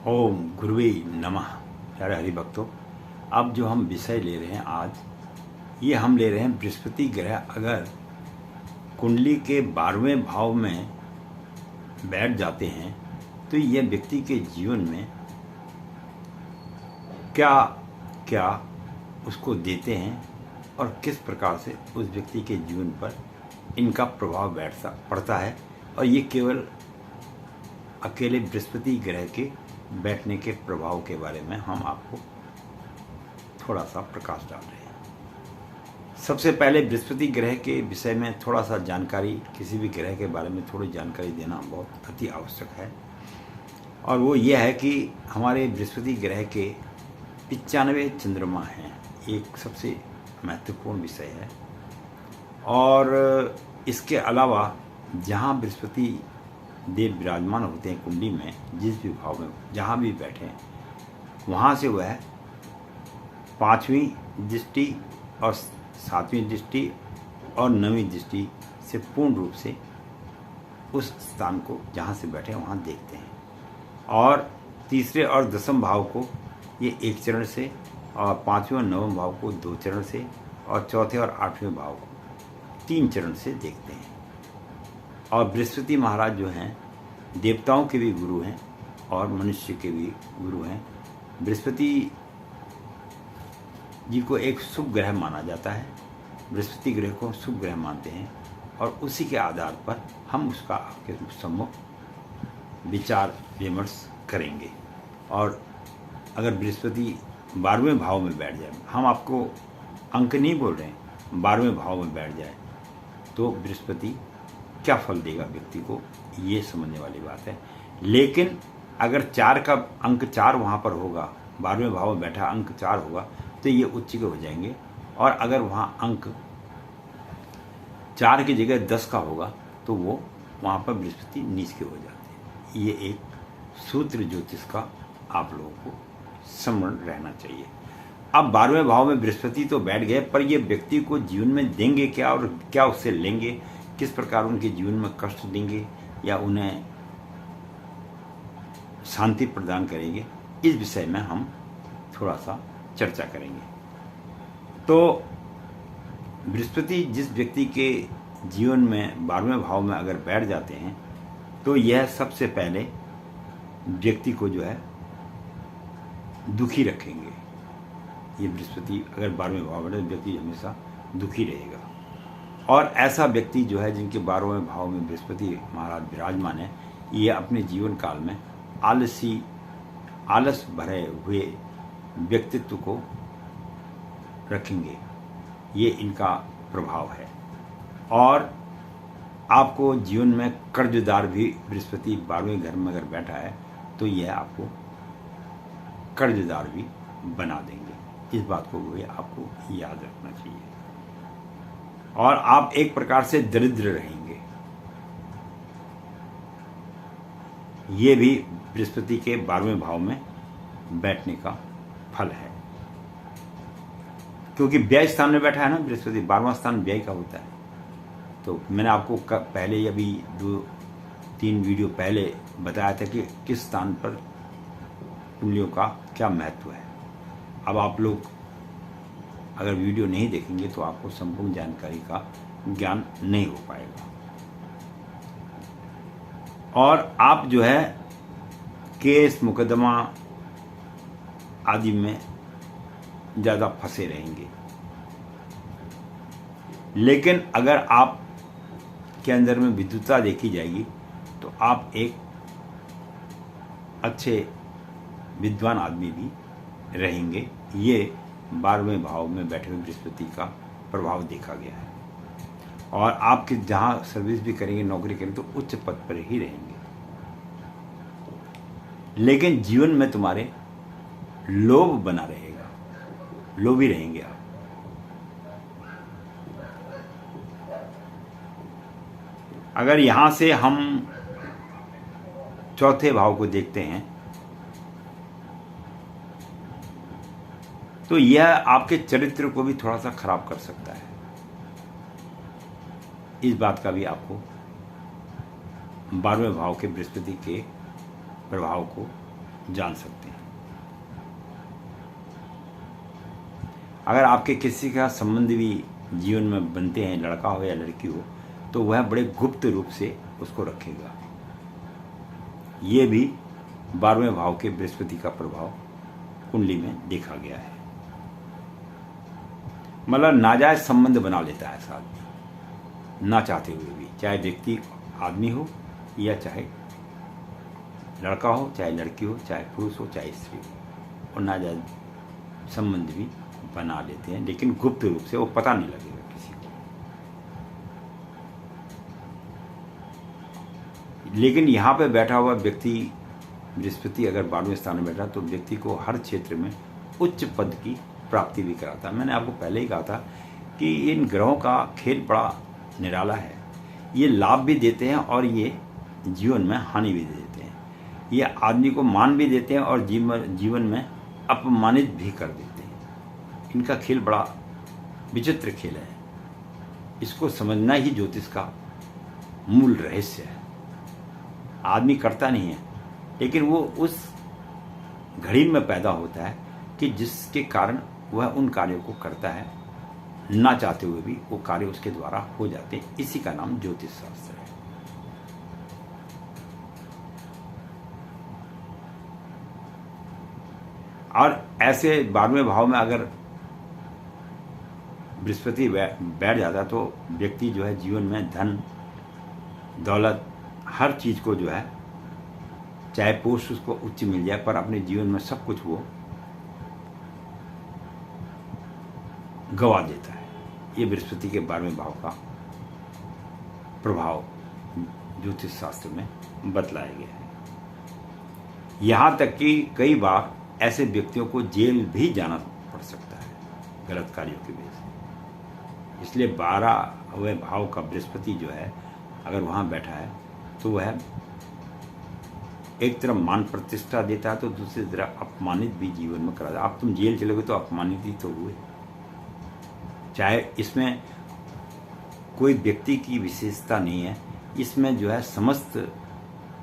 ओम गुरुवे नमः। प्यारे हरि भक्तों, अब जो हम विषय ले रहे हैं आज, ये हम ले रहे हैं बृहस्पति ग्रह अगर कुंडली के 12वें भाव में बैठ जाते हैं तो यह व्यक्ति के जीवन में क्या क्या उसको देते हैं और किस प्रकार से उस व्यक्ति के जीवन पर इनका प्रभाव पड़ता है। और ये केवल अकेले बृहस्पति ग्रह के बैठने के प्रभाव के बारे में हम आपको थोड़ा सा प्रकाश डाल रहे हैं। सबसे पहले बृहस्पति ग्रह के विषय में थोड़ा सा जानकारी, किसी भी ग्रह के बारे में थोड़ी जानकारी देना बहुत अति आवश्यक है। और वो ये है कि हमारे बृहस्पति ग्रह के 95 चंद्रमा हैं, एक सबसे महत्वपूर्ण विषय है। और इसके अलावा जहाँ बृहस्पति देव विराजमान होते हैं कुंडली में, जिस भी भाव में जहाँ भी बैठे हैं, वहाँ से वह 5वीं दृष्टि और 7वीं दृष्टि और 9वीं दृष्टि से पूर्ण रूप से उस स्थान को जहाँ से बैठे वहाँ देखते हैं। और तीसरे और 10वें भाव को ये एक चरण से, और 5वें और 9वें भाव को 2 चरण से, और चौथे और 8वें भाव को 3 चरण से देखते हैं। और बृहस्पति महाराज जो हैं देवताओं के भी गुरु हैं और मनुष्य के भी गुरु हैं। बृहस्पति जी को एक शुभ ग्रह माना जाता है, बृहस्पति ग्रह को शुभ ग्रह मानते हैं और उसी के आधार पर हम उसका आपके सम्मुख विचार विमर्श करेंगे। और अगर बृहस्पति 12वें भाव में बैठ जाए, हम आपको अंक नहीं बोल रहे हैं, 12वें भाव में बैठ जाए तो बृहस्पति क्या फल देगा व्यक्ति को, ये समझने वाली बात है। लेकिन अगर 4 का अंक 4 वहाँ पर होगा, 12वें भाव में बैठा अंक 4 होगा तो ये उच्च के हो जाएंगे। और अगर वहाँ अंक 4 की जगह 10 का होगा तो वो वहाँ पर बृहस्पति नीच के हो जाते हैं। ये एक सूत्र ज्योतिष का आप लोगों को स्मरण रहना चाहिए। अब 12वें भाव में बृहस्पति तो बैठ गए, पर ये व्यक्ति को जीवन में देंगे क्या और क्या उससे लेंगे, किस प्रकार उनके जीवन में कष्ट देंगे या उन्हें शांति प्रदान करेंगे, इस विषय में हम थोड़ा सा चर्चा करेंगे। तो बृहस्पति जिस व्यक्ति के जीवन में 12वें भाव में अगर बैठ जाते हैं तो यह सबसे पहले व्यक्ति को जो है दुखी रखेंगे। ये बृहस्पति अगर 12वें भाव में, व्यक्ति हमेशा दुखी रहेगा। और ऐसा व्यक्ति जो है जिनके 12वें भाव में बृहस्पति महाराज विराजमान है, ये अपने जीवन काल में आलस भरे हुए व्यक्तित्व को रखेंगे, ये इनका प्रभाव है। और आपको जीवन में कर्जदार भी बृहस्पति 12वें घर में अगर बैठा है तो यह आपको कर्जदार भी बना देंगे। इस बात को भी आपको याद रखना चाहिए। और आप एक प्रकार से दरिद्र रहेंगे, ये भी बृहस्पति के 12वें भाव में बैठने का फल है। क्योंकि व्यय स्थान में बैठा है ना बृहस्पति, 12वां स्थान व्यय का होता है। तो मैंने आपको पहले अभी 2-3 वीडियो पहले बताया था कि किस स्थान पर कुंडलियों का क्या महत्व है। अब आप लोग अगर वीडियो नहीं देखेंगे तो आपको संपूर्ण जानकारी का ज्ञान नहीं हो पाएगा और आप जो है केस मुकदमा आदि में ज़्यादा फंसे रहेंगे। लेकिन अगर आप के अंदर में विद्वता देखी जाएगी तो आप एक अच्छे विद्वान आदमी भी रहेंगे। ये 12वें भाव में बैठे हुए बृहस्पति का प्रभाव देखा गया है। और आपके जहाँ सर्विस भी करेंगे, नौकरी करेंगे तो उच्च पद पर ही रहेंगे। लेकिन जीवन में तुम्हारे लोभ बना रहेगा, लोभी रहेंगे आप। अगर यहाँ से हम चौथे भाव को देखते हैं तो यह आपके चरित्र को भी थोड़ा सा खराब कर सकता है। इस बात का भी आपको 12वें भाव के बृहस्पति के प्रभाव को जान सकते हैं। अगर आपके किसी का संबंध भी जीवन में बनते हैं, लड़का हो या लड़की हो, तो वह बड़े गुप्त रूप से उसको रखेगा। ये भी 12वें भाव के बृहस्पति का प्रभाव कुंडली में देखा गया है। मतलब नाजायज संबंध बना लेता है साथ, ना चाहते हुए भी, चाहे व्यक्ति आदमी हो या चाहे लड़का हो, चाहे लड़की हो, चाहे पुरुष हो, चाहे स्त्री हो, और नाजायज संबंध भी बना लेते हैं, लेकिन गुप्त रूप से, वो पता नहीं लगेगा किसी को। लेकिन यहाँ पे बैठा हुआ व्यक्ति, बृहस्पति अगर 12वें स्थान में बैठा, तो व्यक्ति को हर क्षेत्र में उच्च पद की प्राप्ति भी कराता है। मैंने आपको पहले ही कहा था कि इन ग्रहों का खेल बड़ा निराला है। ये लाभ भी देते हैं और ये जीवन में हानि भी देते हैं। ये आदमी को मान भी देते हैं और जीवन में अपमानित भी कर देते हैं। इनका खेल बड़ा विचित्र खेल है। इसको समझना ही ज्योतिष का मूल रहस्य है। आदमी करता नहीं है, लेकिन वो उस घड़ी में पैदा होता है कि जिसके कारण वह उन कार्यों को करता है, ना चाहते हुए भी वो कार्य उसके द्वारा हो जाते हैं। इसी का नाम ज्योतिष शास्त्र है। और ऐसे 12वें भाव में अगर बृहस्पति बैठ जाता है, तो व्यक्ति जो है जीवन में धन दौलत हर चीज को जो है, चाहे पोस्ट उसको उच्च मिल जाए, पर अपने जीवन में सब कुछ वो गवा देता है। ये बृहस्पति के 12वें भाव का प्रभाव ज्योतिष शास्त्र में बतलाया गया है। यहां तक कि कई बार ऐसे व्यक्तियों को जेल भी जाना पड़ सकता है गलत कार्यों की वजह से। इसलिए 12वें भाव का बृहस्पति जो है, अगर वहां बैठा है, तो वह एक तरफ मान प्रतिष्ठा देता है, तो दूसरी तरफ अपमानित भी जीवन में करा। आप तुम जेल चलोगे तो अपमानित ही तो हुए। चाहे इसमें कोई व्यक्ति की विशेषता नहीं है, इसमें जो है समस्त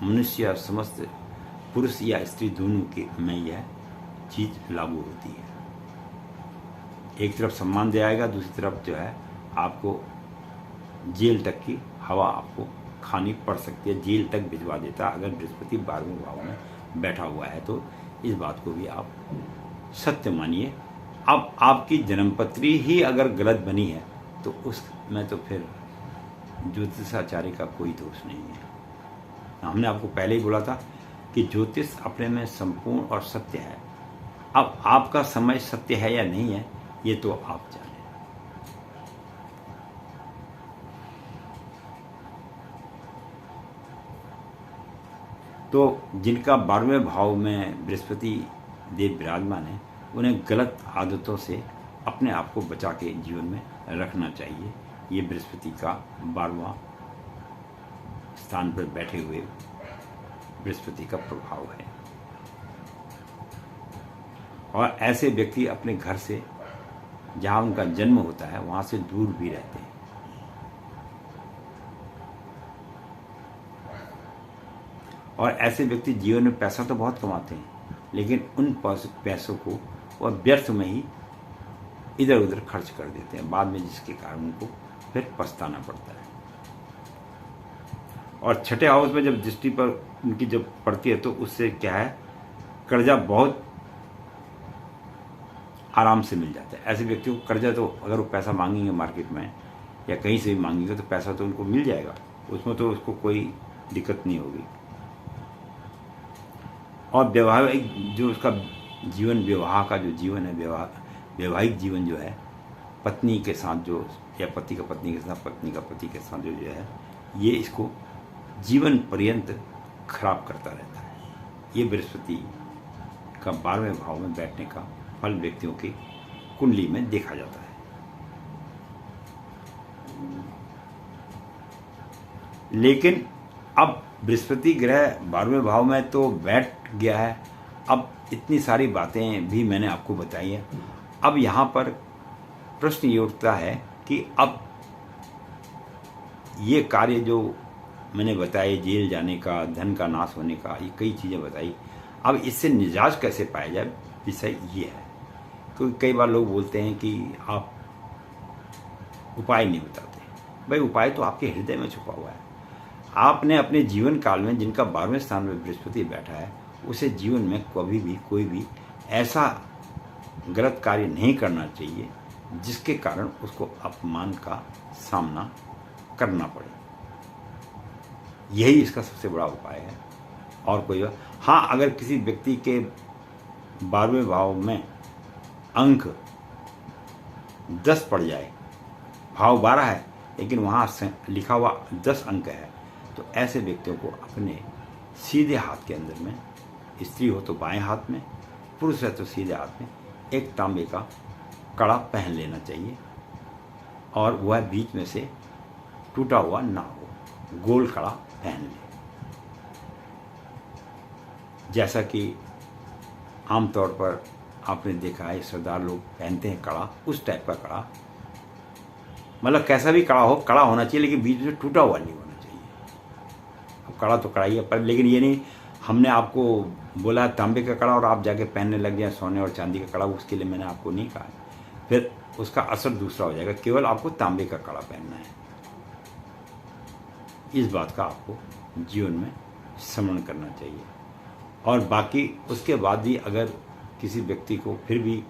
मनुष्य, समस्त पुरुष या स्त्री दोनों के में यह चीज लागू होती है। एक तरफ सम्मान दिया जाएगा, दूसरी तरफ जो है आपको जेल तक की हवा आपको खानी पड़ सकती है। जेल तक भिजवा देता अगर बृहस्पति 12वें भाव में बैठा हुआ है। तो इस बात को भी आप सत्य मानिए। अब आपकी जन्मपत्री ही अगर गलत बनी है, तो उसमें तो फिर ज्योतिषाचार्य का कोई दोष नहीं है। हमने आपको पहले ही बोला था कि ज्योतिष अपने में संपूर्ण और सत्य है। अब आपका समय सत्य है या नहीं है, ये तो आप जाने। तो जिनका 12वें भाव में बृहस्पति देव विराजमान है, उन्हें गलत आदतों से अपने आप को बचा के जीवन में रखना चाहिए। ये बृहस्पति का 12वां स्थान पर बैठे हुए बृहस्पति का प्रभाव है। और ऐसे व्यक्ति अपने घर से, जहाँ उनका जन्म होता है, वहाँ से दूर भी रहते हैं। और ऐसे व्यक्ति जीवन में पैसा तो बहुत कमाते हैं, लेकिन उन पैसों को वह व्यर्थ में ही इधर उधर खर्च कर देते हैं, बाद में जिसके कारण उनको फिर पछताना पड़ता है। और छठे हाउस में जब दृष्टि पर उनकी जब पड़ती है, तो उससे क्या है, कर्जा बहुत आराम से मिल जाता है। ऐसे व्यक्तियों को कर्जा, तो अगर वो पैसा मांगेंगे मार्केट में या कहीं से भी मांगेंगे, तो पैसा तो उनको मिल जाएगा, उसमें तो उसको कोई दिक्कत नहीं होगी। और वैवाहिक जो उसका जीवन, विवाह का जो जीवन है, वैवाहिक जीवन जो है, पत्नी के साथ जो, या पति का पत्नी के साथ, पत्नी का पति के साथ जो है, ये इसको जीवन पर्यंत खराब करता रहता है। ये बृहस्पति का 12वें भाव में बैठने का फल व्यक्तियों की कुंडली में देखा जाता है। लेकिन अब बृहस्पति ग्रह 12वें भाव में तो बैठ गया है। अब इतनी सारी बातें भी मैंने आपको बताई है। अब यहाँ पर प्रश्न ये उठता है कि अब ये कार्य जो मैंने बताए, जेल जाने का, धन का नाश होने का, ये कई चीज़ें बताई, अब इससे निजात कैसे पाया जाए, विषय ये है। क्योंकि कई बार लोग बोलते हैं कि आप उपाय नहीं बताते। भाई उपाय तो आपके हृदय में छुपा हुआ है। आपने अपने जीवन काल में जिनका 12वें स्थान में बृहस्पति बैठा है, उसे जीवन में कभी भी कोई भी ऐसा गलत कार्य नहीं करना चाहिए जिसके कारण उसको अपमान का सामना करना पड़े। यही इसका सबसे बड़ा उपाय है। और कोई हाँ, अगर किसी व्यक्ति के 12वें भाव में अंक 10 पड़ जाए, भाव 12 है लेकिन वहाँ लिखा हुआ 10 अंक है, तो ऐसे व्यक्तियों को अपने सीधे हाथ के अंदर में, स्त्री हो तो बाएं हाथ में, पुरुष है तो सीधे हाथ में, एक तांबे का कड़ा पहन लेना चाहिए और वह बीच में से टूटा हुआ ना हो, गोल कड़ा पहन ले। जैसा कि आमतौर पर आपने देखा है सरदार लोग पहनते हैं कड़ा, उस टाइप का कड़ा, मतलब कैसा भी कड़ा हो, कड़ा होना चाहिए लेकिन बीच में टूटा हुआ नहीं होना चाहिए। अब कड़ा तो कड़ा ही है, पर लेकिन ये नहीं हमने आपको बोला तांबे का कड़ा और आप जाके पहनने लग जाए सोने और चांदी का कड़ा, उसके लिए मैंने आपको नहीं कहा है, फिर उसका असर दूसरा हो जाएगा। केवल आपको तांबे का कड़ा पहनना है। इस बात का आपको जीवन में स्मरण करना चाहिए। और बाकी उसके बाद भी अगर किसी व्यक्ति को फिर भी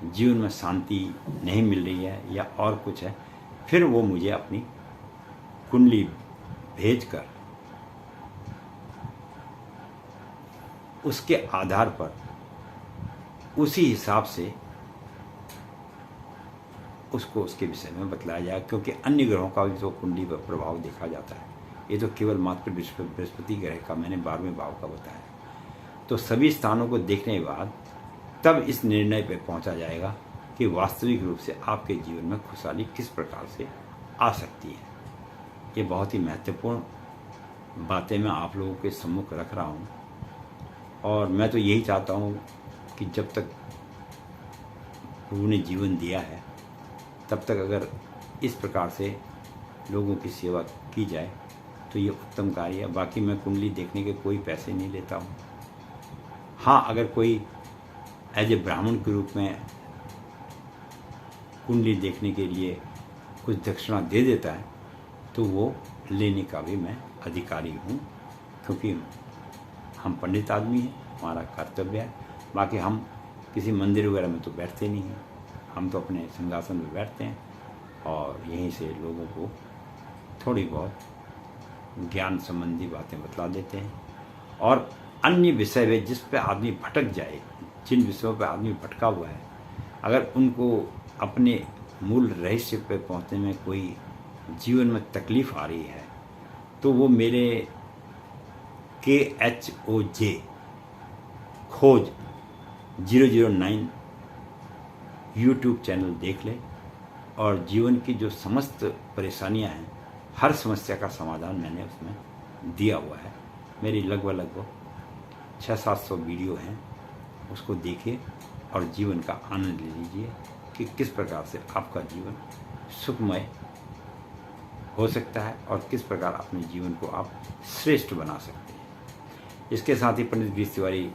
जीवन में शांति नहीं मिल रही है या और कुछ है, फिर वो मुझे अपनी कुंडली भेजकर उसके आधार पर उसी हिसाब से उसको उसके विषय में बतलाया जाए। क्योंकि अन्य ग्रहों का भी तो कुंडली पर प्रभाव देखा जाता है, ये तो केवल मात्र बृहस्पति ग्रह का मैंने 12वें भाव का बताया। तो सभी स्थानों को देखने के बाद तब इस निर्णय पर पहुंचा जाएगा कि वास्तविक रूप से आपके जीवन में खुशहाली किस प्रकार से आ सकती है। ये बहुत ही महत्वपूर्ण बातें मैं आप लोगों के सम्मुख रख रहा हूँ। और मैं तो यही चाहता हूँ कि जब तक प्रभु ने जीवन दिया है तब तक अगर इस प्रकार से लोगों की सेवा की जाए तो ये उत्तम कार्य है। बाकी मैं कुंडली देखने के कोई पैसे नहीं लेता हूँ। हाँ, अगर कोई एज ए ब्राह्मण के रूप में कुंडली देखने के लिए कुछ दक्षिणा दे देता है तो वो लेने का भी मैं अधिकारी हूँ, क्योंकि हम पंडित आदमी हैं, हमारा कर्तव्य है। बाकी हम किसी मंदिर वगैरह में तो बैठते नहीं हैं, हम तो अपने सिंहासन में बैठते हैं और यहीं से लोगों को थोड़ी बहुत ज्ञान संबंधी बातें बतला देते हैं। और अन्य विषय में जिस पे आदमी भटक जाए, जिन विषयों पे आदमी भटका हुआ है, अगर उनको अपने मूल रहस्य पे पहुंचने में कोई जीवन में तकलीफ़ आ रही है तो वो मेरे KHOJ खोज 009 यूट्यूब चैनल देख ले और जीवन की जो समस्त परेशानियां हैं, हर समस्या का समाधान मैंने उसमें दिया हुआ है। मेरी लगभग 600-700 वीडियो हैं, उसको देखिए और जीवन का आनंद ले लीजिए कि किस प्रकार से आपका जीवन सुखमय हो सकता है और किस प्रकार अपने जीवन को आप श्रेष्ठ बना सकते हैं। इसके साथ ही पंडित गिरीश तिवारी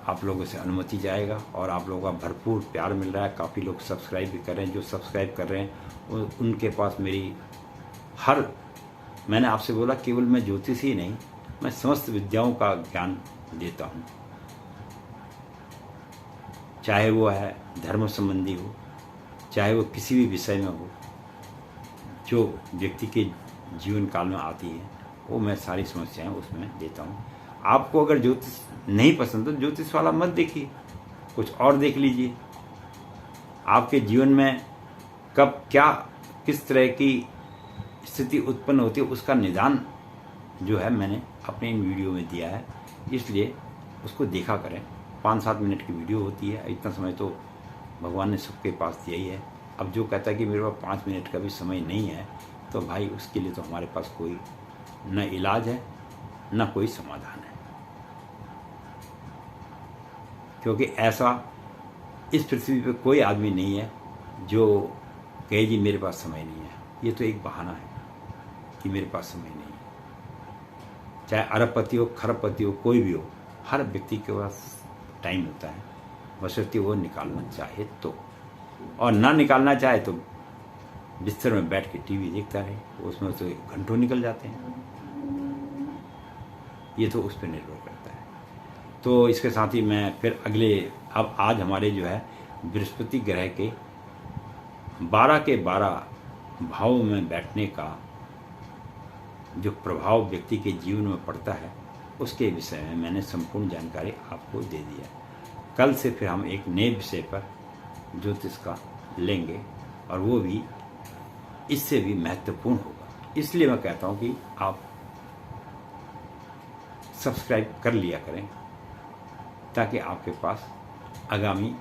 आप लोगों से अनुमति जाएगा और आप लोगों का भरपूर प्यार मिल रहा है। काफ़ी लोग सब्सक्राइब भी कर रहे हैं। जो सब्सक्राइब कर रहे हैं उनके पास मेरी मैंने आपसे बोला केवल मैं ज्योतिष ही नहीं, मैं समस्त विद्याओं का ज्ञान देता हूँ, चाहे वो है धर्म संबंधी हो, चाहे वो किसी भी विषय में हो जो व्यक्ति के जीवन काल में आती है, वो मैं सारी समस्याएं उसमें देता हूँ। आपको अगर ज्योतिष नहीं पसंद तो ज्योतिष वाला मत देखिए, कुछ और देख लीजिए। आपके जीवन में कब क्या किस तरह की स्थिति उत्पन्न होती है उसका निदान जो है मैंने अपने इन वीडियो में दिया है, इसलिए उसको देखा करें। 5-7 मिनट की वीडियो होती है, इतना समय तो भगवान ने सबके पास दिया ही है। अब जो कहता है कि मेरे पास 5 मिनट का भी समय नहीं है, तो भाई उसके लिए तो हमारे पास कोई न इलाज है न कोई समाधान है। क्योंकि ऐसा इस पृथ्वी पे कोई आदमी नहीं है जो कहे जी मेरे पास समय नहीं है। ये तो एक बहाना है कि मेरे पास समय नहीं है। चाहे अरबपति हो, खरबपति हो, कोई भी हो, हर व्यक्ति के पास टाइम होता है, बशर्ते वो निकालना चाहे तो, और ना निकालना चाहे तो बिस्तर में बैठ के टीवी देखता रहे, उसमें तो घंटों निकल जाते हैं। ये तो उस पर निर्भर करता है। तो इसके साथ ही मैं फिर अब आज हमारे जो है बृहस्पति ग्रह के 12 के 12 भावों में बैठने का जो प्रभाव व्यक्ति के जीवन में पड़ता है, उसके विषय में मैंने संपूर्ण जानकारी आपको दे दिया। कल से फिर हम एक नए विषय पर ज्योतिष का लेंगे, और वो भी इससे भी महत्वपूर्ण होगा। इसलिए मैं कहता हूँ कि आप सब्सक्राइब कर लिया करें, ताकि आपके पास आगामी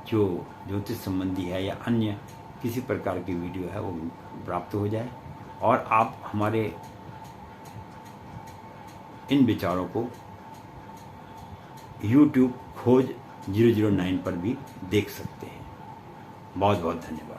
जो ज्योतिष संबंधी है या अन्य किसी प्रकार की वीडियो है वो प्राप्त हो जाए, और आप हमारे इन विचारों को YouTube खोज 009 पर भी देख सकते हैं। बहुत बहुत धन्यवाद।